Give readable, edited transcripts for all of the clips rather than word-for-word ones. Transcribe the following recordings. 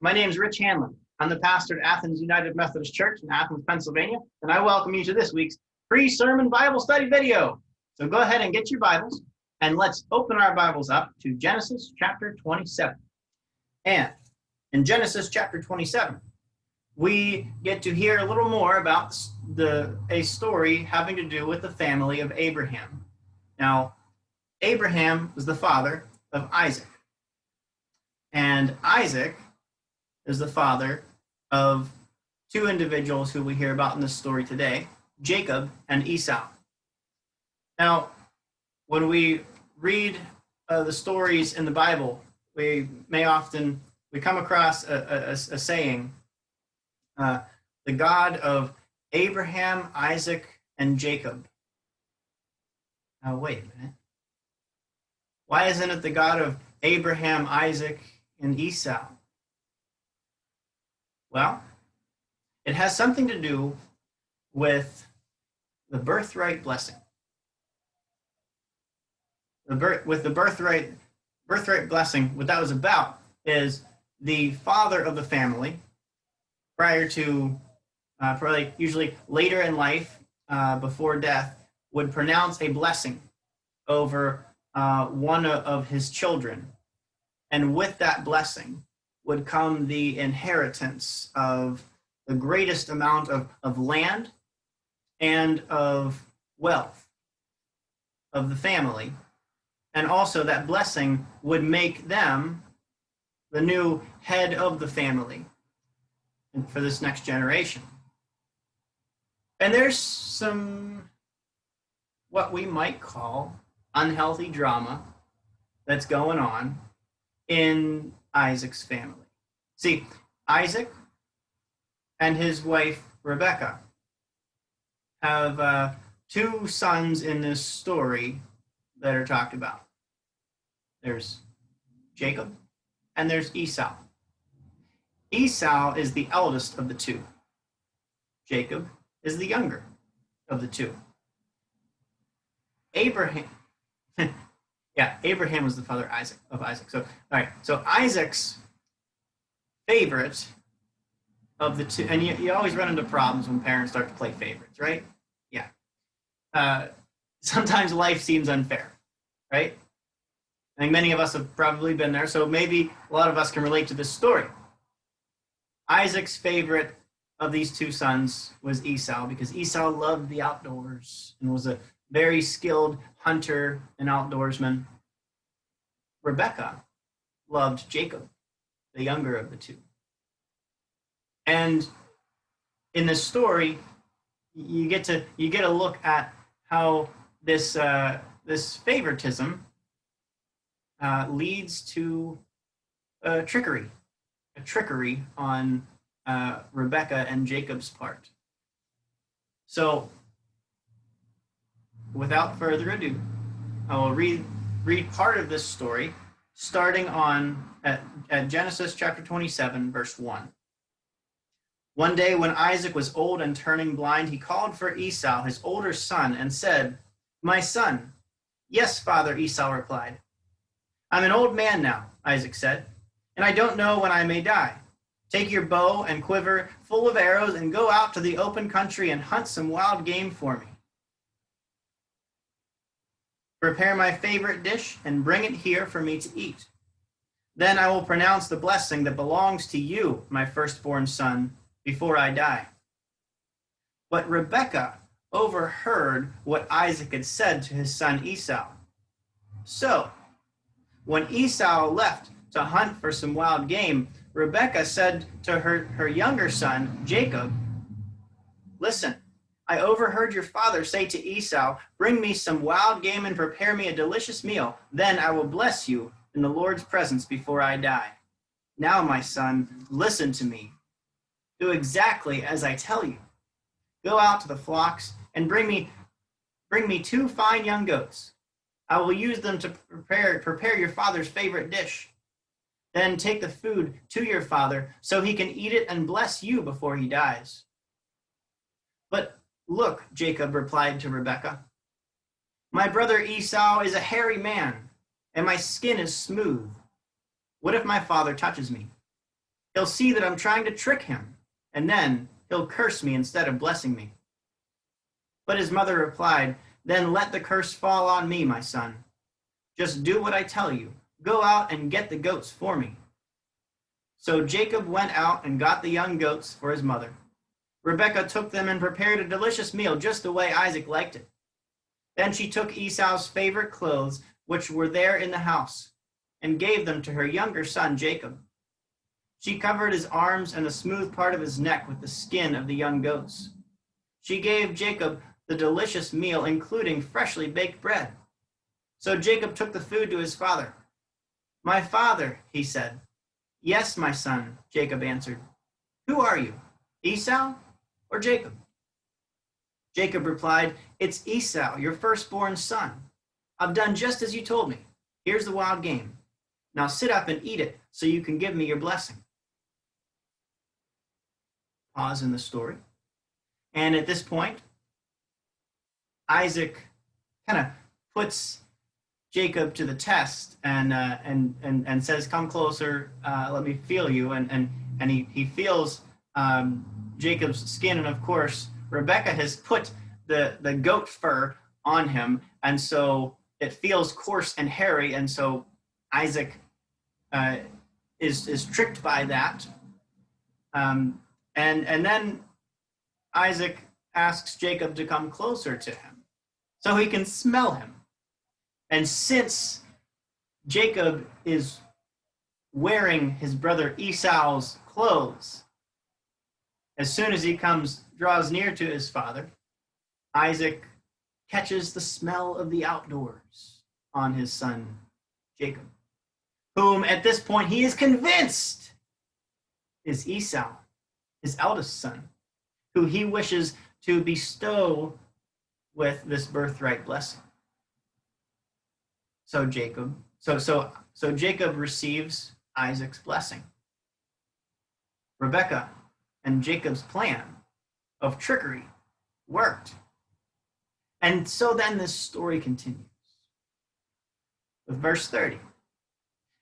My name is Rich Hanlon. I'm the pastor at Athens United Methodist Church in Athens, Pennsylvania, and I welcome you to this week's pre-sermon Bible study video. So go ahead and get your Bibles, and let's open our Bibles up to Genesis chapter 27. And in Genesis chapter 27, we get to hear a little more about a story having to do with the family of Abraham. Now, Abraham was the father of Isaac, and Isaac is the father of two individuals who we hear about in this story today, Jacob and Esau. Now, when we read the stories in the Bible, we come across a saying, the God of Abraham, Isaac, and Jacob. Now, wait a minute. Why isn't it the God of Abraham, Isaac, and Esau? Well, it has something to do with the birthright blessing. With the birthright blessing, what that was about is the father of the family, prior to, usually later in life, before death, would pronounce a blessing over one of his children. And with that blessing would come the inheritance of the greatest amount of land and of wealth of the family. And also that blessing would make them the new head of the family for this next generation. And there's some, what we might call, unhealthy drama that's going on in Isaac's family. See, Isaac and his wife Rebekah have two sons in this story that are talked about. There's Jacob and there's Esau. Esau is the eldest of the two. Jacob is the younger of the two. Abraham was the father of Isaac. So, all right. So Isaac's favorite of the two, and you always run into problems when parents start to play favorites, right? Yeah. Sometimes life seems unfair, right? I think many of us have probably been there, so maybe a lot of us can relate to this story. Isaac's favorite of these two sons was Esau, because Esau loved the outdoors and was a very skilled hunter and outdoorsman. Rebekah loved Jacob, the younger of the two. And in this story, you get a look at how this favoritism leads to a trickery on Rebekah and Jacob's part. So, without further ado, I will read part of this story, starting at Genesis chapter 27, verse 1. One day when Isaac was old and turning blind, he called for Esau, his older son, and said, "My son." "Yes, father," Esau replied. "I'm an old man now," Isaac said, "and I don't know when I may die. Take your bow and quiver full of arrows and go out to the open country and hunt some wild game for me. Prepare my favorite dish and bring it here for me to eat. Then I will pronounce the blessing that belongs to you, my firstborn son, before I die." But Rebekah overheard what Isaac had said to his son Esau. So, when Esau left to hunt for some wild game, Rebekah said to her younger son, Jacob, "Listen, I overheard your father say to Esau, 'Bring me some wild game and prepare me a delicious meal. Then I will bless you in the Lord's presence before I die. Now, my son, listen to me. Do exactly as I tell you. Go out to the flocks and bring me 2 fine young goats. I will use them to prepare your father's favorite dish. Then take the food to your father so he can eat it and bless you before he dies.' But look," Jacob replied to Rebekah, "my brother Esau is a hairy man, and my skin is smooth. What if my father touches me? He'll see that I'm trying to trick him, and then he'll curse me instead of blessing me." But his mother replied, "Then let the curse fall on me, my son. Just do what I tell you. Go out and get the goats for me." So Jacob went out and got the young goats for his mother. Rebekah took them and prepared a delicious meal just the way Isaac liked it. Then she took Esau's favorite clothes, which were there in the house, and gave them to her younger son Jacob. She covered his arms and the smooth part of his neck with the skin of the young goats. She gave Jacob the delicious meal, including freshly baked bread. So Jacob took the food to his father. "My father," he said. "Yes, my son," Jacob answered. "Who are you, Esau or Jacob?" Jacob replied, "It's Esau, your firstborn son. I've done just as you told me. Here's the wild game. Now sit up and eat it so you can give me your blessing." Pause in the story. And at this point, Isaac kind of puts Jacob to the test and says, "Come closer, let me feel you." And he feels Jacob's skin, and of course Rebekah has put the goat fur on him, and so it feels coarse and hairy, and so Isaac is tricked by that, and then Isaac asks Jacob to come closer to him so he can smell him. And since Jacob is wearing his brother Esau's clothes, as soon as he draws near to his father, Isaac catches the smell of the outdoors on his son Jacob, whom at this point he is convinced is Esau, his eldest son, who he wishes to bestow with this birthright blessing. So Jacob receives Isaac's blessing. Rebekah and Jacob's plan of trickery worked. And so then this story continues with verse 30.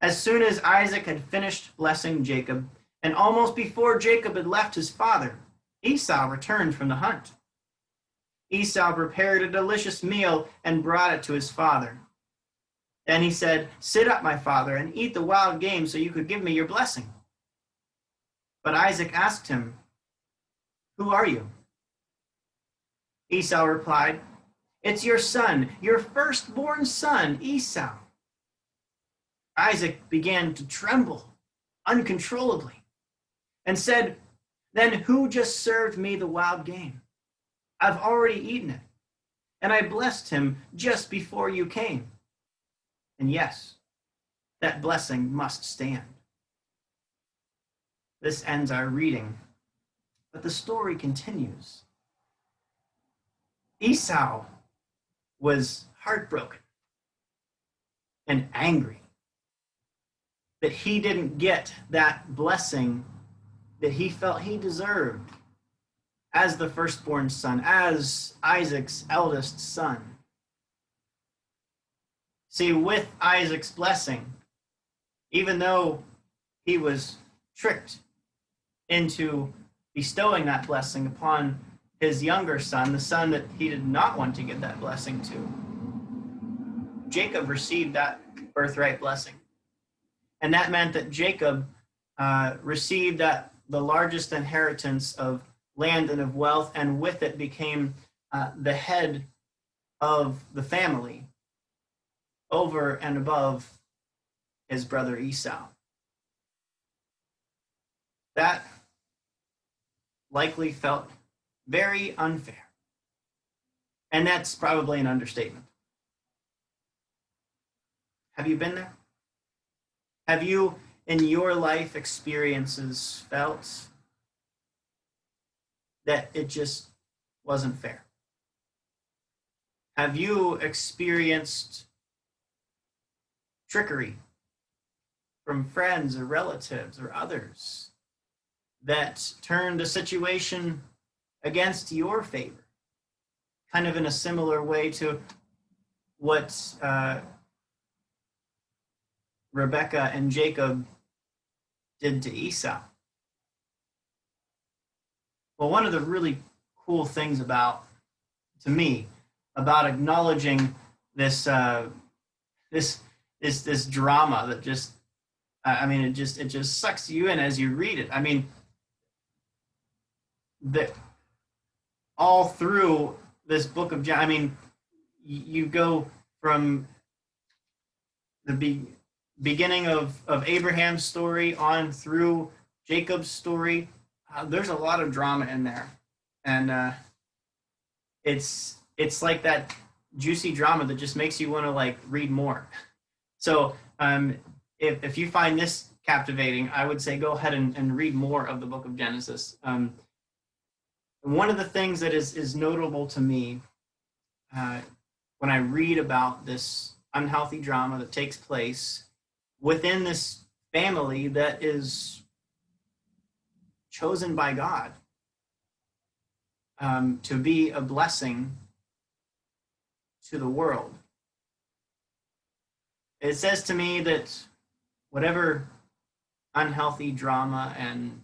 As soon as Isaac had finished blessing Jacob, and almost before Jacob had left his father, Esau returned from the hunt. Esau prepared a delicious meal and brought it to his father. Then he said, "Sit up, my father, and eat the wild game so you could give me your blessing." But Isaac asked him, "Who are you?" Esau replied, "It's your son, your firstborn son, Esau." Isaac began to tremble uncontrollably and said, "Then who just served me the wild game? I've already eaten it, and I blessed him just before you came. And yes, that blessing must stand." This ends our reading, but the story continues. Esau was heartbroken and angry that he didn't get that blessing that he felt he deserved as the firstborn son, as Isaac's eldest son. See, with Isaac's blessing, even though he was tricked into bestowing that blessing upon his younger son, the son that he did not want to give that blessing to, Jacob received that birthright blessing. And that meant that Jacob received the largest inheritance of land and of wealth, and with it became the head of the family over and above his brother Esau. That likely felt very unfair. And that's probably an understatement. Have you been there? Have you, in your life experiences, felt that it just wasn't fair? Have you experienced trickery from friends or relatives or others that turned a situation against your favor, kind of in a similar way to what Rebekah and Jacob did to Esau? Well, one of the really cool things to me, about acknowledging this this this drama that just, I mean, it just sucks you in as you read it. I mean, that all through this book of John, I mean, you go from the beginning of Abraham's story on through Jacob's story. There's a lot of drama in there, and it's like that juicy drama that just makes you want to like read more. So if you find this captivating, I would say go ahead and read more of the book of Genesis. One of the things that is notable to me when I read about this unhealthy drama that takes place within this family that is chosen by God to be a blessing to the world. It says to me that whatever unhealthy drama and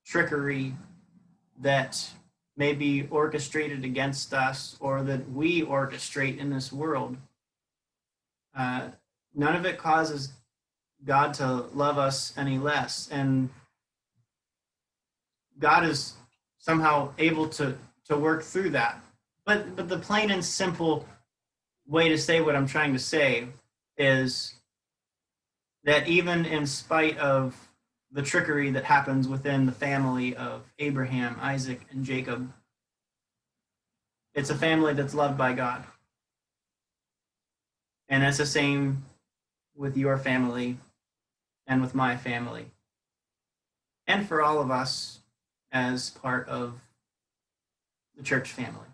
trickery that may be orchestrated against us or that we orchestrate in this world, none of it causes God to love us any less. And God is somehow able to work through that. But the plain and simple way to say what I'm trying to say is that even in spite of the trickery that happens within the family of Abraham, Isaac, and Jacob, it's a family that's loved by God. And that's the same with your family and with my family. And for all of us as part of the church family.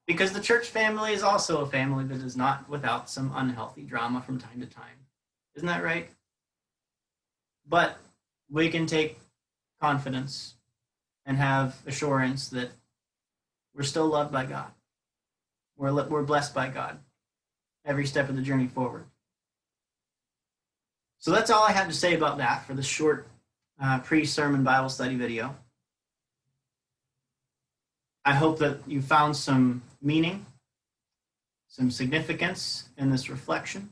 Because the church family is also a family that is not without some unhealthy drama from time to time. Isn't that right? But we can take confidence and have assurance that we're still loved by God. We're blessed by God every step of the journey forward. So that's all I have to say about that for this short pre-sermon Bible study video. I hope that you found some meaning, some significance in this reflection,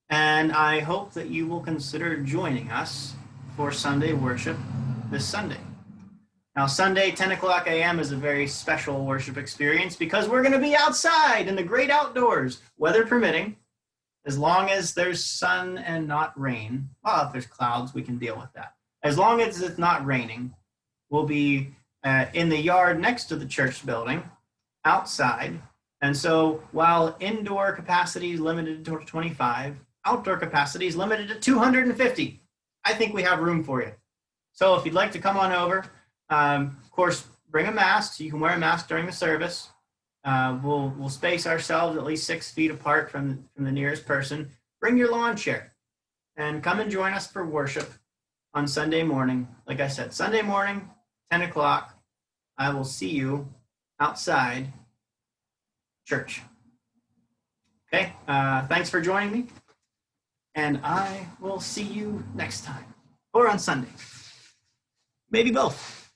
and I hope that you will consider joining us for Sunday worship this Sunday. Now, Sunday, 10 o'clock a.m. is a very special worship experience because we're going to be outside in the great outdoors, weather permitting, as long as there's sun and not rain. Well, if there's clouds, we can deal with that. As long as it's not raining, we'll be in the yard next to the church building, outside. And so while indoor capacity is limited to 25, outdoor capacity is limited to 250. I think we have room for you. So if you'd like to come on over, of course, bring a mask. So you can wear a mask during the service. We'll space ourselves at least 6 feet apart from the nearest person. Bring your lawn chair and come and join us for worship on Sunday morning. Like I said, Sunday morning, 10 o'clock, I will see you outside church. Okay, thanks for joining me, and I will see you next time, or on Sunday. Maybe both.